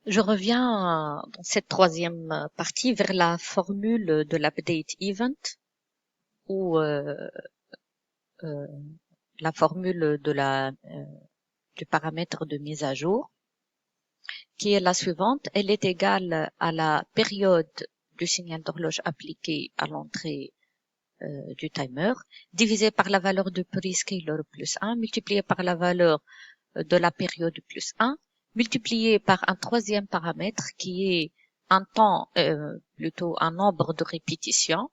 Je reviens dans cette troisième partie vers la formule de l'update event ou euh, la formule de du paramètre de mise à jour qui est la suivante. Elle est égale à la période du signal d'horloge appliqué à l'entrée du timer divisé par la valeur du prescaler plus 1 multiplié par la valeur de la période plus 1 multiplié par un troisième paramètre qui est un temps, plutôt un nombre de répétitions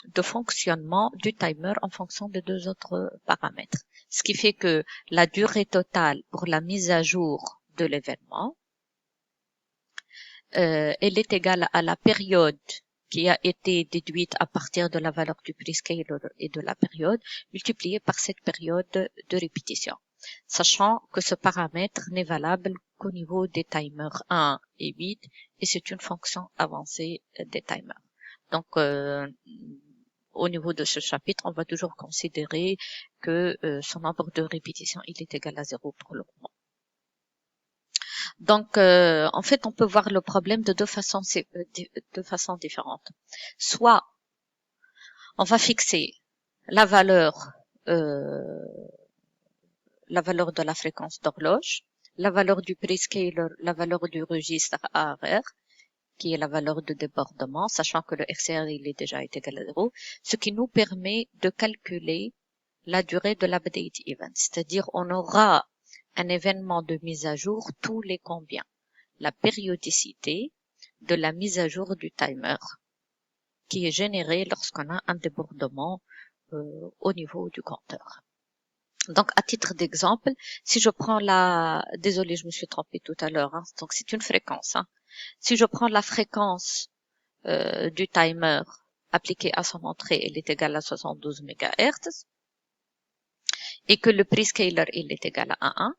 de fonctionnement du timer en fonction des deux autres paramètres. Ce qui fait que la durée totale pour la mise à jour de l'événement, elle est égale à la période qui a été déduite à partir de la valeur du prescaler et de la période, multipliée par cette période de répétition. Sachant que ce paramètre n'est valable qu'au niveau des timers 1 et 8 et c'est une fonction avancée des timers. Donc, au niveau de ce chapitre, on va toujours considérer que son nombre de répétitions il est égal à 0 pour le moment. Donc, en fait, on peut voir le problème de deux façons différentes. Soit, on va fixer la valeur de la fréquence d'horloge, la valeur du prescaler, la valeur du registre ARR, qui est la valeur de débordement, sachant que le RCR il est déjà égal à 0, ce qui nous permet de calculer la durée de l'update event. C'est-à-dire, on aura un événement de mise à jour tous les combien? La périodicité de la mise à jour du timer qui est générée lorsqu'on a un débordement au niveau du compteur. Donc, à titre d'exemple, si je prends désolé, je me suis trompée tout à l'heure, hein, donc c'est une fréquence. Hein. Si je prends la fréquence du timer appliquée à son entrée, elle est égale à 72 MHz, et que le prescaler, il est égal à 1,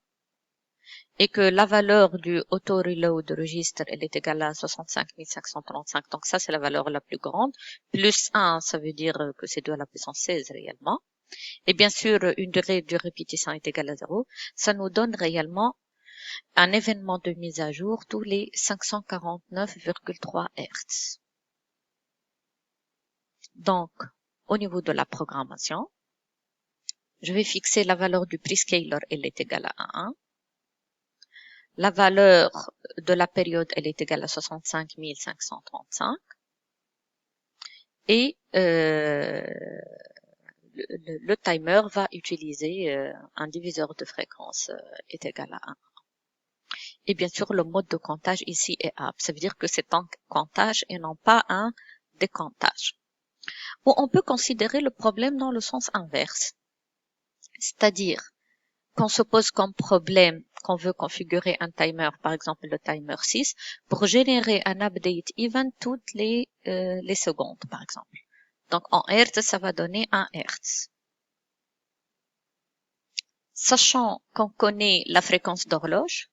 et que la valeur du auto-reload registre, elle est égale à 65 535, donc ça, c'est la valeur la plus grande, plus 1, ça veut dire que c'est 2 à la puissance 16 réellement, et bien sûr, une durée de répétition est égale à 0, ça nous donne réellement un événement de mise à jour tous les 549,3 Hz. Donc, au niveau de la programmation, je vais fixer la valeur du prescaler, elle est égale à 1. La valeur de la période, elle est égale à 65 535. Et le timer va utiliser un diviseur de fréquence est égal à 1. Et bien sûr, le mode de comptage ici est up. Ça veut dire que c'est un comptage et non pas un décomptage. Bon, on peut considérer le problème dans le sens inverse. C'est-à-dire qu'on se pose comme problème qu'on veut configurer un timer, par exemple le timer 6, pour générer un update event toutes les secondes, par exemple. Donc en Hertz, ça va donner 1 Hertz. Sachant qu'on connaît la fréquence d'horloge,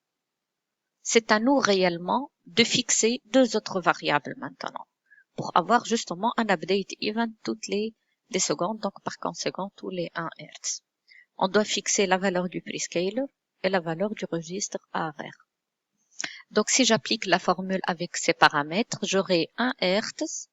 c'est à nous réellement de fixer deux autres variables maintenant pour avoir justement un update event toutes les secondes, donc par conséquent tous les 1 Hz. On doit fixer la valeur du prescaler et la valeur du registre ARR. Donc si j'applique la formule avec ces paramètres, j'aurai 1 Hz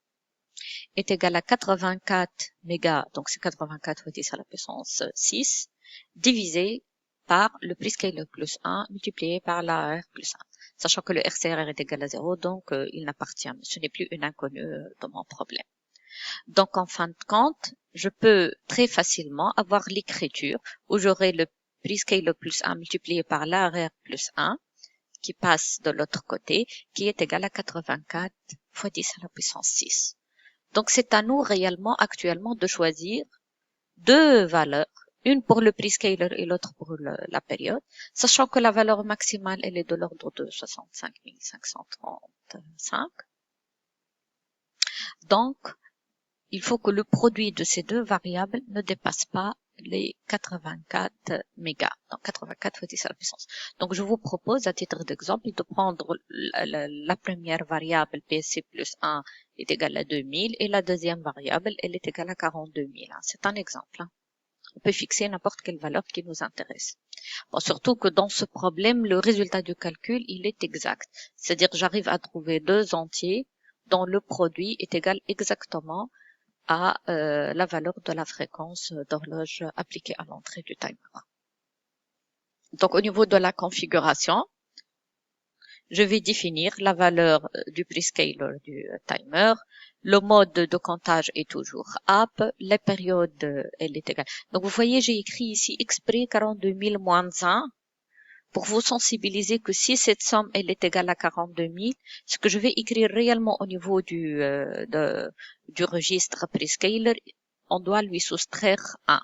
est égal à 84 mégas, donc c'est 84 fois 10 à la puissance 6, divisé par le prescaler plus 1 multiplié par l'AR plus 1. Sachant que le RCR est égal à 0, donc il n'appartient, ce n'est plus une inconnue de mon problème. Donc en fin de compte, je peux très facilement avoir l'écriture où j'aurai le prescaler plus 1 multiplié par l'AR plus 1 qui passe de l'autre côté, qui est égal à 84 fois 10 à la puissance 6. Donc c'est à nous réellement actuellement de choisir deux valeurs, une pour le prescaler et l'autre pour la période, sachant que la valeur maximale elle est de l'ordre de 65 535. Donc il faut que le produit de ces deux variables ne dépasse pas les 84 mégas, donc 84 fois 10 à la puissance. Donc je vous propose à titre d'exemple de prendre la première variable PSC plus 1 est égale à 2000 et la deuxième variable elle est égale à 42 000. C'est un exemple. on peut fixer n'importe quelle valeur qui nous intéresse. Bon, surtout que dans ce problème, le résultat du calcul, il est exact. C'est-à-dire que j'arrive à trouver deux entiers dont le produit est égal exactement à la valeur de la fréquence d'horloge appliquée à l'entrée du timer. Donc, au niveau de la configuration, je vais définir la valeur du prescaler du timer. Le mode de comptage est toujours up. Les périodes, elle est égale. Donc, vous voyez, j'ai écrit ici exprès 42 000 moins 1 pour vous sensibiliser que si cette somme, elle est égale à 42 000, ce que je vais écrire réellement au niveau du registre prescaler, on doit lui soustraire 1.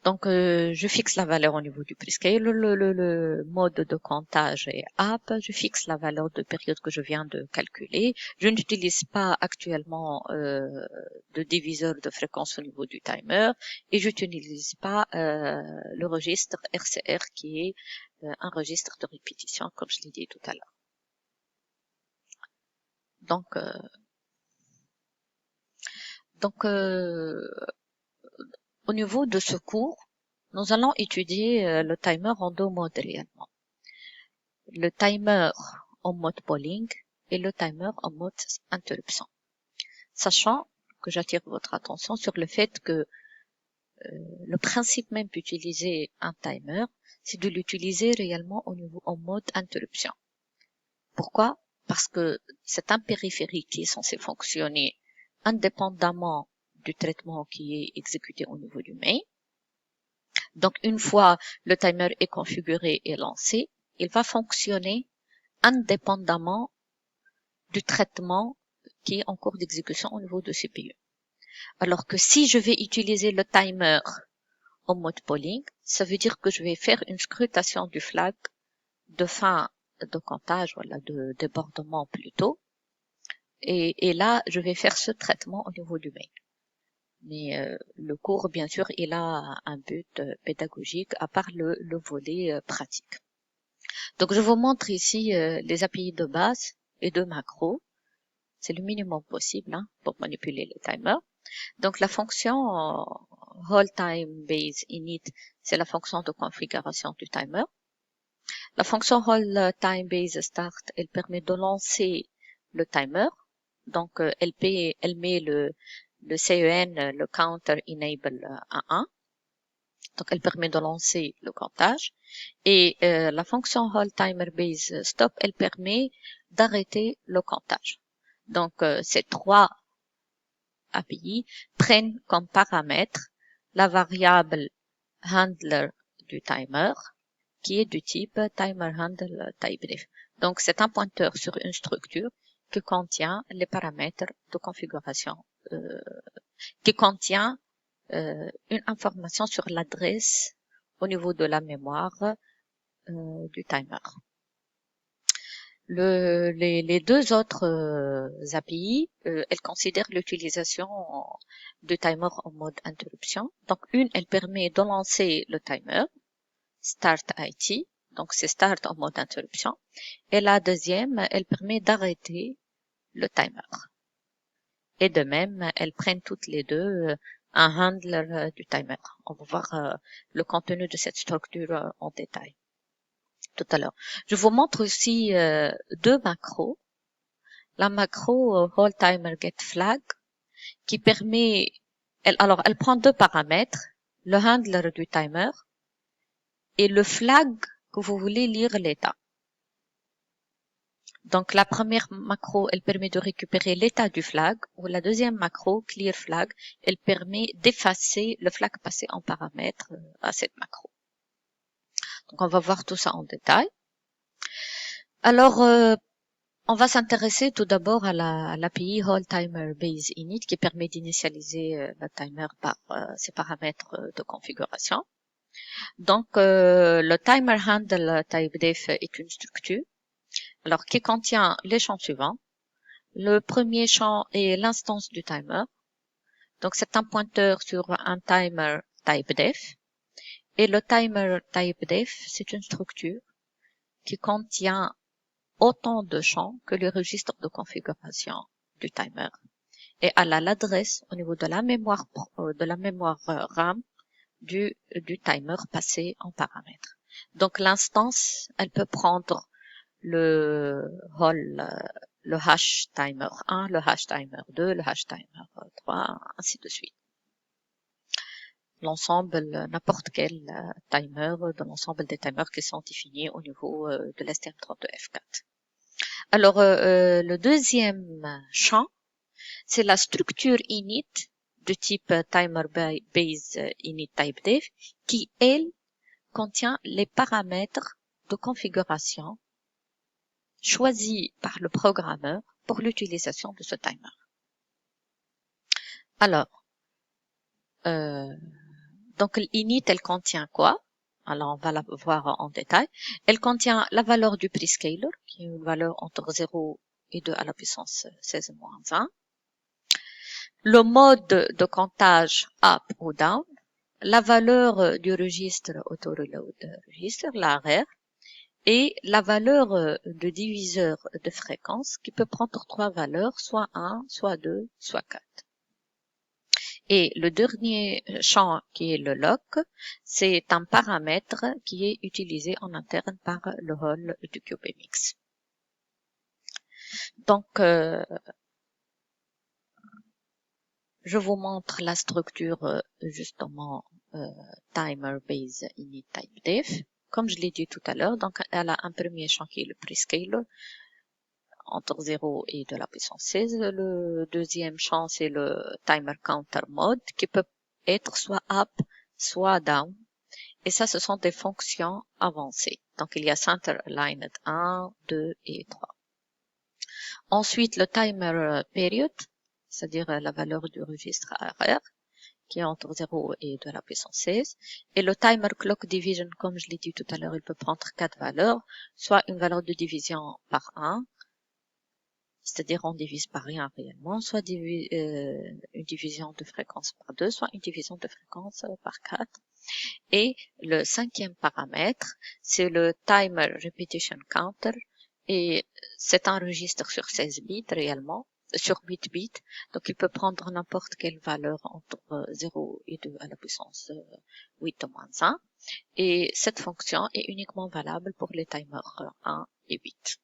Donc, je fixe la valeur au niveau du prescaler, le mode de comptage est up, je fixe la valeur de période que je viens de calculer. Je n'utilise pas actuellement de diviseur de fréquence au niveau du timer et je n'utilise pas le registre RCR qui est un registre de répétition, comme je l'ai dit tout à l'heure. Donc, au niveau de ce cours, nous allons étudier le timer en deux modes réellement. Le timer en mode polling et le timer en mode interruption. Sachant que j'attire votre attention sur le fait que le principe même d'utiliser un timer, c'est de l'utiliser réellement en mode interruption. Pourquoi? Parce que c'est un périphérique qui est censé fonctionner indépendamment du traitement qui est exécuté au niveau du main. Donc, une fois le timer est configuré et lancé, il va fonctionner indépendamment du traitement qui est en cours d'exécution au niveau de CPU. Alors que si je vais utiliser le timer en mode polling, ça veut dire que je vais faire une scrutation du flag de fin de comptage, voilà, de débordement plutôt. Et là, je vais faire ce traitement au niveau du main. Mais le cours, bien sûr, il a un but pédagogique à part le volet pratique. Donc, je vous montre ici les API de base et de macro. C'est le minimum possible pour manipuler les timers. Donc, la fonction hold time base init, c'est la fonction de configuration du timer. La fonction hold time base start, elle permet de lancer le timer. Donc, elle met le CEN, le counter enable à 1. Donc, elle permet de lancer le comptage. Et la fonction hold timer base stop, elle permet d'arrêter le comptage. Donc, ces trois API prennent comme paramètre la variable handler du timer, qui est du type timer handle typedef. Donc, c'est un pointeur sur une structure qui contient les paramètres de configuration, qui contient une information sur l'adresse au niveau de la mémoire du timer. Les deux autres API, elles considèrent l'utilisation du timer en mode interruption. Donc, une, elle permet de lancer le timer, start IT, donc c'est start en mode interruption. Et la deuxième, elle permet d'arrêter le timer. Et de même, elles prennent toutes les deux un handler du timer. On va voir le contenu de cette structure en détail tout à l'heure. Je vous montre aussi deux macros. La macro hold timer get flag qui permet, elle prend deux paramètres, le handler du timer et le flag que vous voulez lire l'état. Donc, la première macro, elle permet de récupérer l'état du flag, ou la deuxième macro, clear flag, elle permet d'effacer le flag passé en paramètre à cette macro. Donc, on va voir tout ça en détail. Alors, on va s'intéresser tout d'abord à l'API hold timer base init qui permet d'initialiser le timer par ses paramètres de configuration. Donc, le timer handle typedef est une structure alors qui contient les champs suivants. Le premier champ est l'instance du timer. Donc, c'est un pointeur sur un timer typedef. Et le timer typedef, c'est une structure qui contient autant de champs que le registre de configuration du timer. et elle a l'adresse au niveau de la mémoire RAM du timer passé en paramètre. Donc l'instance, elle peut prendre le hash timer 1, le hash timer 2, le hash timer 3, ainsi de suite. L'ensemble, n'importe quel timer de l'ensemble des timers qui sont définis au niveau de l'STM32F4. Alors, le deuxième champ, c'est la structure init de type timer base init typedef qui, elle, contient les paramètres de configuration choisis par le programmeur pour l'utilisation de ce timer. Alors, donc l'init, elle contient quoi? Alors, on va la voir en détail. Elle contient la valeur du prescaler, qui est une valeur entre 0 et 2 à la puissance 16-1. Le mode de comptage up ou down. La valeur du registre auto-reload register, l'ARR, et la valeur de diviseur de fréquence qui peut prendre trois valeurs, soit 1, soit 2, soit 4. Et le dernier champ qui est le lock, c'est un paramètre qui est utilisé en interne par le hall du CubeMX. Donc, je vous montre la structure justement timer base init typedef. Comme je l'ai dit tout à l'heure, donc elle a un premier champ qui est le prescaler entre 0 et de la puissance 16. Le deuxième champ, c'est le timer counter mode qui peut être soit up, soit down. Et ça, ce sont des fonctions avancées. Donc, il y a center aligned 1, 2 et 3. Ensuite, le timer period, c'est-à-dire la valeur du registre ARR, qui est entre 0 et de la puissance 16. Et le timer clock division, comme je l'ai dit tout à l'heure, il peut prendre quatre valeurs, soit une valeur de division par 1, c'est-à-dire on divise par rien réellement, soit une division de fréquence par 2, soit une division de fréquence par 4. Et le cinquième paramètre, c'est le timer repetition counter, et c'est un registre sur 16 bits réellement, sur 8 bits, donc il peut prendre n'importe quelle valeur entre 0 et 2 à la puissance 8 au moins 1, et cette fonction est uniquement valable pour les timers 1 et 8.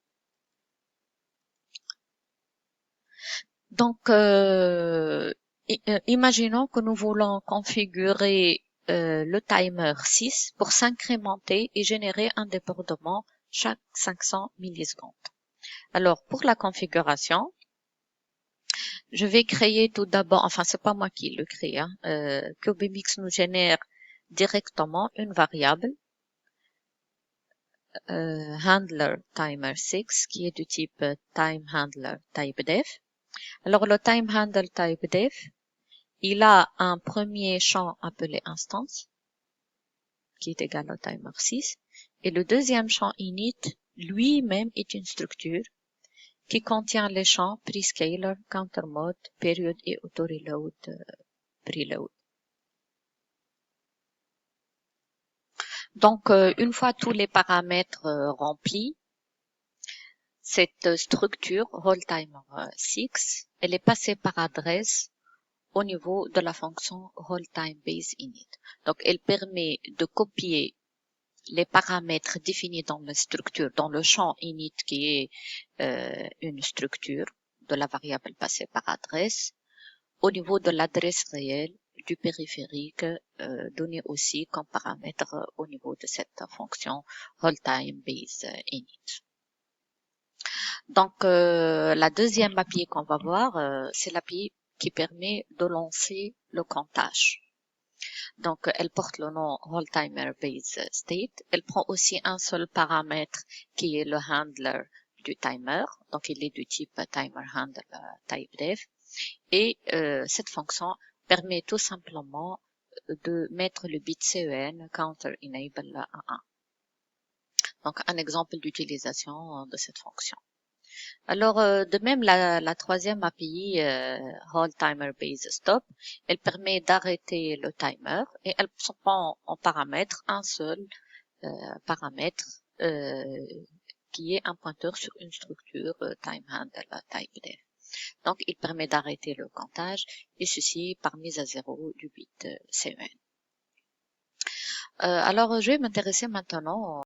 Donc, imaginons que nous voulons configurer le timer 6 pour s'incrémenter et générer un débordement chaque 500 millisecondes. Alors, pour la configuration, je vais créer tout d'abord, enfin, c'est pas moi qui le crée, hein, CubeMX nous génère directement une variable handler timer 6 qui est du type time handler typedef. Alors, le time handler typedef, il a un premier champ appelé instance, qui est égal au timer 6, et le deuxième champ init, lui-même, est une structure qui contient les champs prescaler, counter mode, period et auto-reload, preload. Donc, une fois tous les paramètres remplis, cette structure, whole timer 6, elle est passée par adresse au niveau de la fonction wholeTimeBaseInit. Donc, elle permet de copier les paramètres définis dans la structure, dans le champ init qui est une structure de la variable passée par adresse, au niveau de l'adresse réelle du périphérique donné aussi comme paramètre au niveau de cette fonction wholeTimeBaseInit. Donc, la deuxième API qu'on va voir, c'est l'API qui permet de lancer le comptage. Donc, elle porte le nom wholeTimerBaseState. Elle prend aussi un seul paramètre qui est le handler du timer. Donc, il est du type timerHandler typedef. Et cette fonction permet tout simplement de mettre le bit CEN counter enable à 1. Donc, un exemple d'utilisation de cette fonction. Alors, de même, la troisième API, wholeTimerBaseStop, elle permet d'arrêter le timer et elle prend en paramètre un seul paramètre qui est un pointeur sur une structure timeHandler typedef. Donc, il permet d'arrêter le comptage, et ceci par mise à zéro du bit CEN. Alors, je vais m'intéresser maintenant